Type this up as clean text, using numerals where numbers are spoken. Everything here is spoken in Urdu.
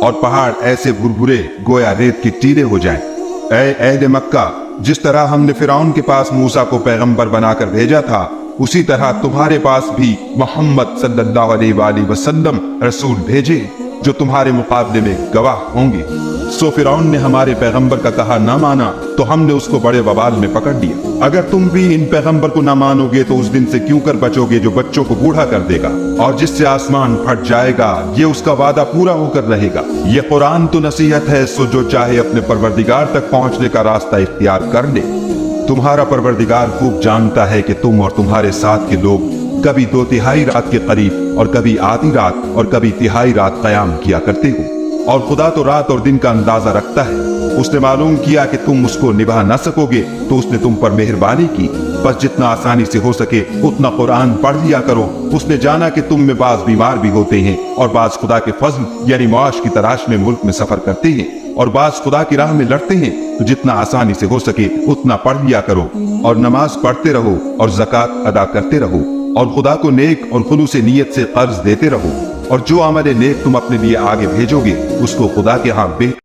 اور پہاڑ ایسے بھربھرے گویا ریت کے ٹیلے ہو جائیں۔ اے اہل مکہ، جس طرح ہم نے فرعون کے پاس موسیٰ کو پیغمبر بنا کر بھیجا تھا، اسی طرح تمہارے پاس بھی محمد صلی اللہ علیہ وآلہ وسلم رسول بھیجے جو تمہارے مقابلے میں گواہ ہوں گے۔ سو فرعون نے ہمارے پیغمبر کا کہا نہ مانا تو ہم نے اس کو بڑے وبال میں پکڑ لیا۔ اگر تم بھی ان پیغمبر کو نہ مانو گے تو اس دن سے کیوں کر بچو گے جو بچوں کو بوڑھا کر دے گا اور جس سے آسمان پھٹ جائے گا، یہ اس کا وعدہ پورا ہو کر رہے گا۔ یہ قرآن تو نصیحت ہے، سو جو چاہے اپنے پروردگار تک پہنچنے کا راستہ اختیار کر لے۔ تمہارا پروردگار خوب جانتا ہے کہ تم اور تمہارے ساتھ کے لوگ کبھی 2/3 رات کے قریب اور کبھی آدھی رات اور کبھی تہائی رات قیام کیا کرتے ہو، اور خدا تو رات اور دن کا اندازہ رکھتا ہے۔ اس نے معلوم کیا کہ تم اس کو نبھا نہ سکو گے تو اس نے تم پر مہربانی کی، بس جتنا آسانی سے ہو سکے اتنا قرآن پڑھ لیا کرو۔ اس نے جانا کہ تم میں بعض بیمار بھی ہوتے ہیں اور بعض خدا کے فضل یعنی معاش کی تلاش میں ملک میں سفر کرتے ہیں، اور بعض خدا کی راہ میں لڑتے ہیں، تو جتنا آسانی سے ہو سکے اتنا پڑھ لیا کرو، اور نماز پڑھتے رہو اور زکوٰۃ ادا کرتے رہو، اور خدا کو نیک اور خلوص نیت سے قرض دیتے رہو، اور جو عمل نیک تم اپنے لیے آگے بھیجو گے اس کو خدا کے ہاں